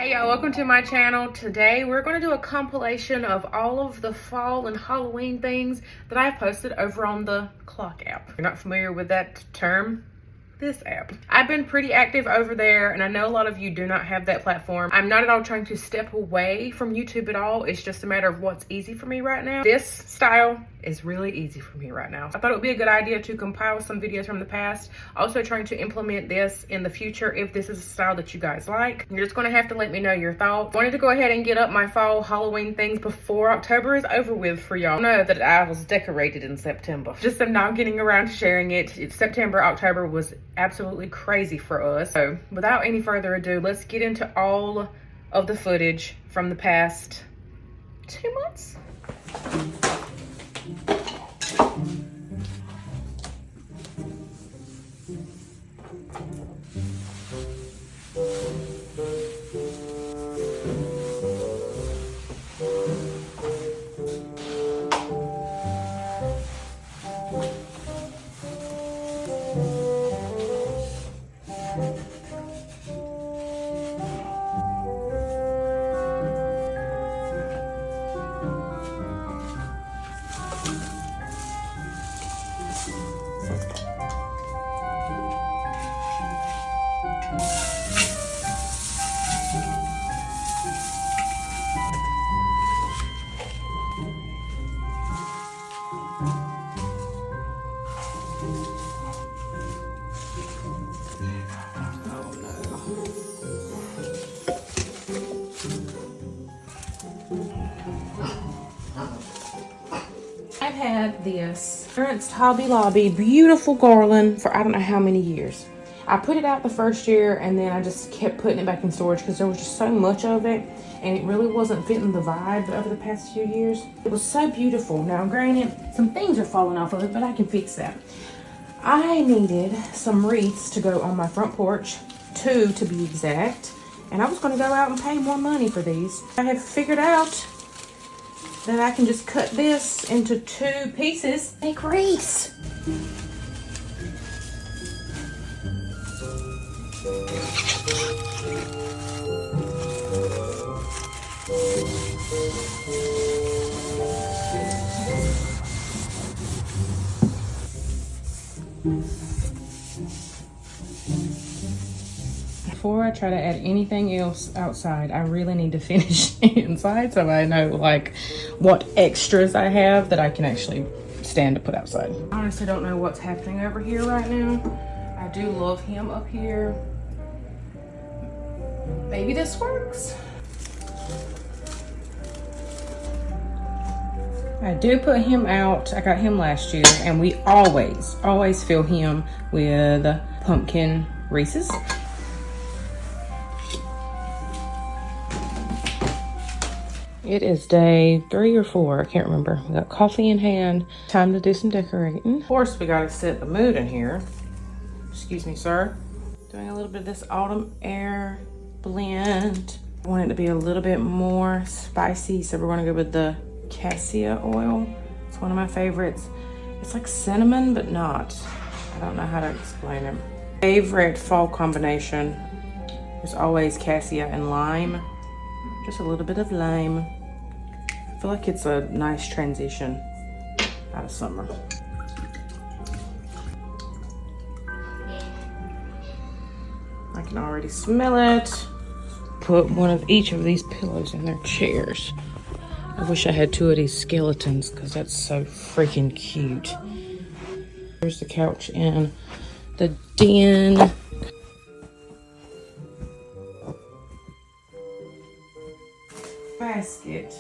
Hey y'all, welcome to my channel. Today we're going to do a compilation of all of the fall and Halloween things that I've posted over on the Clock app. If you're not familiar with that term, this app. I've been pretty active over there, and I know a lot of you do not have that platform. I'm not at all trying to step away from YouTube at all. It's just a matter of what's easy for me right now. This style is really easy for me right now. I thought it would be a good idea to compile some videos from the past. Also trying to implement this in the future if this is a style that you guys like. You're just gonna have to let me know your thoughts. Wanted to go ahead and get up my fall Halloween things before October is over with for y'all. Know that I was decorated in September. Just am now getting around to sharing it. It's September, October was absolutely crazy for us. So without any further ado, let's get into all of the footage from the past 2 months. I've had this Ernst Hobby Lobby beautiful garland for I don't know how many years. I put it out the first year and then I just kept putting it back in storage because there was just so much of it and it really wasn't fitting the vibe over the past few years. It was so beautiful. Now granted, some things are falling off of it, but I can fix that. I needed some wreaths to go on my front porch, 2 to be exact, and I was going to go out and pay more money for these. I have figured out that I can just cut this into 2 pieces, make wreaths. Before I try to add anything else outside, I really need to finish inside so I know like what extras I have that I can actually stand to put outside. I honestly don't know what's happening over here right now. I do love him up here. Maybe this works. I do put him out. I got him last year and we always fill him with pumpkin Reese's. It is day 3 or 4, I can't remember. We got coffee in hand. Time to do some decorating. Of course, we gotta set the mood in here. Excuse me, sir. Doing a little bit of this autumn air blend. I want it to be a little bit more spicy, so we're gonna go with the cassia oil. It's one of my favorites. It's like cinnamon, but not. I don't know how to explain it. Favorite fall combination is always cassia and lime. Just a little bit of lime. I feel like it's a nice transition out of summer. I can already smell it. Put one of each of these pillows in their chairs. I wish I had 2 of these skeletons because that's so freaking cute. Here's the couch in the den. Basket.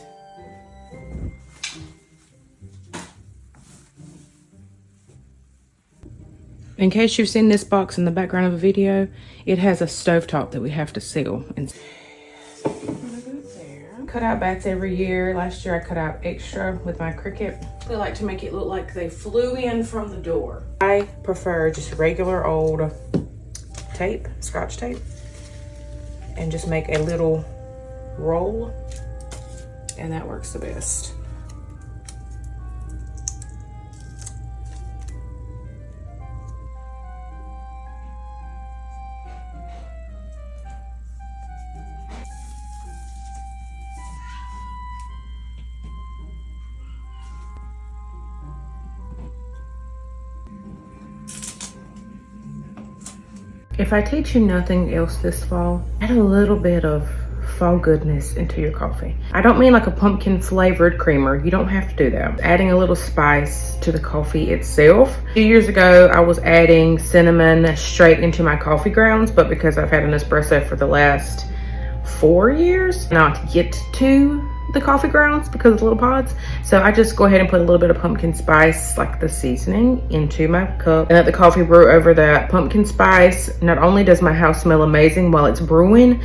In case you've seen this box in the background of a video, it has a stovetop that we have to seal. And cut out bats every year. Last year I cut out extra with my Cricut. They like to make it look like they flew in from the door. I prefer just regular old tape, Scotch tape, and just make a little roll, and that works the best. If I teach you nothing else this fall, add a little bit of fall goodness into your coffee. I don't mean like a pumpkin flavored creamer. You don't have to do that. Adding a little spice to the coffee itself. A few years ago, I was adding cinnamon straight into my coffee grounds, but because I've had an espresso for the last 4 years, not get to the coffee grounds because of the little pods. So I just go ahead and put a little bit of pumpkin spice, like the seasoning, into my cup and let the coffee brew over that pumpkin spice. Not only does my house smell amazing while it's brewing,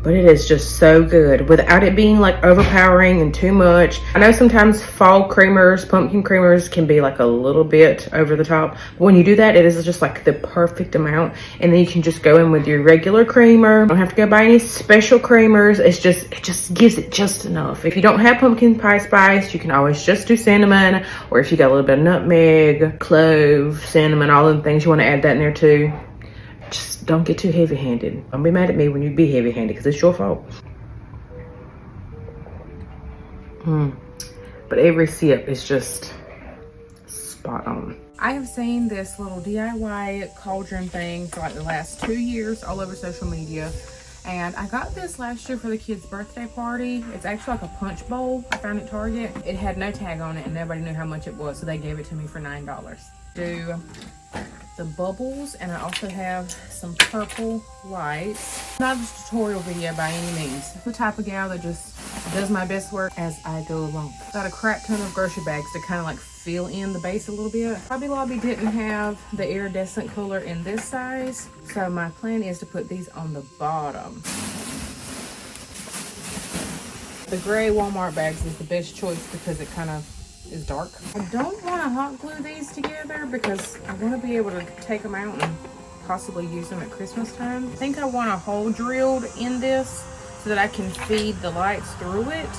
but it is just so good without it being like overpowering and too much. I know sometimes fall creamers, pumpkin creamers can be like a little bit over the top. But when you do that, it is just like the perfect amount. And then you can just go in with your regular creamer. Don't have to go buy any special creamers. It just gives it just enough. If you don't have pumpkin pie spice, you can always just do cinnamon. Or if you got a little bit of nutmeg, clove, cinnamon, all the things, you want to add that in there too. Just don't get too heavy-handed. Don't be mad at me when you be heavy-handed because it's your fault. But every sip is just spot on. I have seen this little DIY cauldron thing for like the last 2 years all over social media. And I got this last year for the kids' birthday party. It's actually like a punch bowl I found at Target. It had no tag on it and nobody knew how much it was, so they gave it to me for $9. Do the bubbles, and I also have some purple lights. Not a tutorial video by any means. I'm the type of gal that just does my best work as I go along. Got a crap ton of grocery bags to kind of like fill in the base a little bit. Hobby Lobby didn't have the iridescent cooler in this size, so my plan is to put these on the bottom. The gray Walmart bags is the best choice because it kind of is dark. I don't want to hot glue these together because I want to be able to take them out and possibly use them at Christmas time. I think I want a hole drilled in this so that I can feed the lights through it.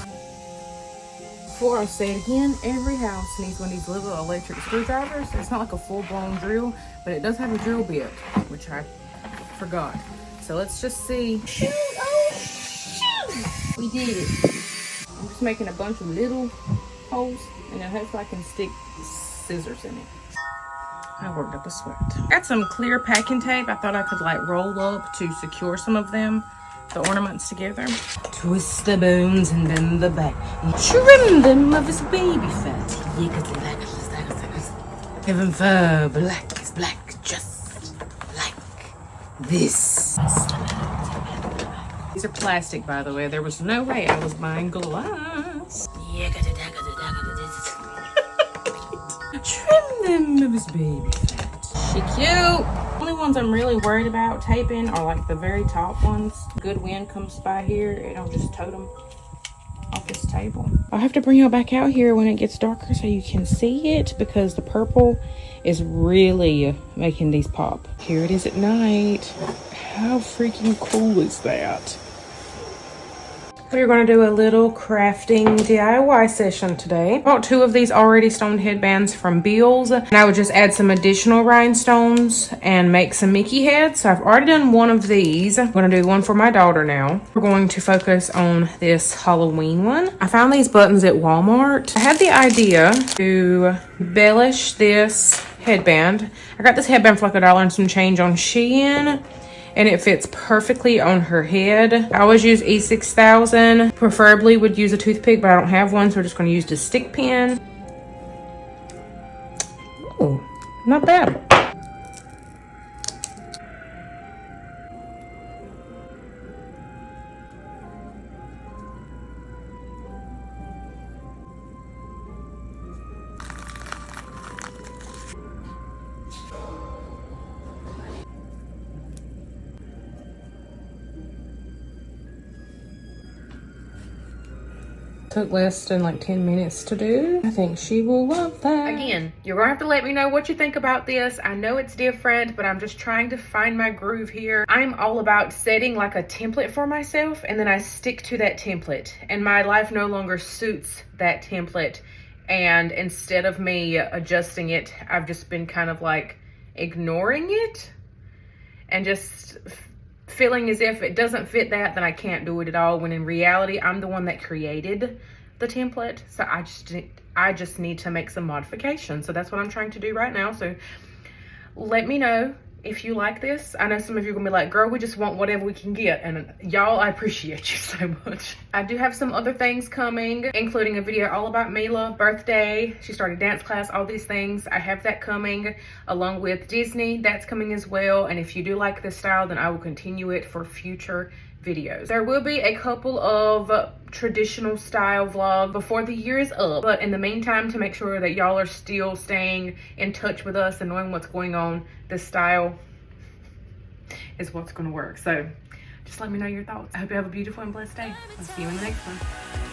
Before I say it again, every house needs one of these little electric screwdrivers. It's not like a full-blown drill, but it does have a drill bit, which I forgot. So let's just see. Shoot! Oh, shoot! We did it. I'm just making a bunch of little holes, and then hopefully I can stick scissors in it. I worked up a sweat. Got some clear packing tape. I thought I could like roll up to secure some of them, the ornaments together. Twist the bones and then the back. Trim them of his baby fat. Heaven for black is black, just like this. These are plastic, by the way. There was no way I was buying glass. Trim them of his baby fat. She cute. The only ones I'm really worried about taping are like the very top ones. Good wind comes by here, it'll just tote them off this table. I'll have to bring y'all back out here when it gets darker so you can see it because the purple is really making these pop. Here it is at night. How freaking cool is that? We're going to do a little crafting DIY session today. I bought 2 of these already stoned headbands from Beals, and I would just add some additional rhinestones and make some Mickey heads. So I've already done one of these. I'm going to do one for my daughter now. We're going to focus on this Halloween one. I found these buttons at Walmart. I had the idea to embellish this headband. I got this headband for like $1 and some change on Shein, and it fits perfectly on her head. I always use E6000. Preferably would use a toothpick, but I don't have one, so we're just going to use the stick pin. Ooh, not bad. Took less than like 10 minutes to do. I think she will love that. Again, you're gonna have to let me know what you think about this. I know it's different, but I'm just trying to find my groove here. I'm all about setting like a template for myself, and then I stick to that template, and my life no longer suits that template. And instead of me adjusting it, I've just been kind of like ignoring it and just feeling as if it doesn't fit that, then I can't do it at all, when in reality I'm the one that created the template. So I just need to make some modifications. So that's what I'm trying to do right now. So let me know if you like this. I know some of you are gonna be like, girl, we just want whatever we can get. And y'all, I appreciate you so much. I do have some other things coming, including a video all about Mila, birthday. She started dance class, all these things. I have that coming along with Disney. That's coming as well. And if you do like this style, then I will continue it for future videos. There will be a couple of traditional style vlog before the year is up, but in the meantime, to make sure that y'all are still staying in touch with us and knowing what's going on, this style is what's going to work. So just let me know your thoughts. I hope you have a beautiful and blessed day. I'll see you in the next one.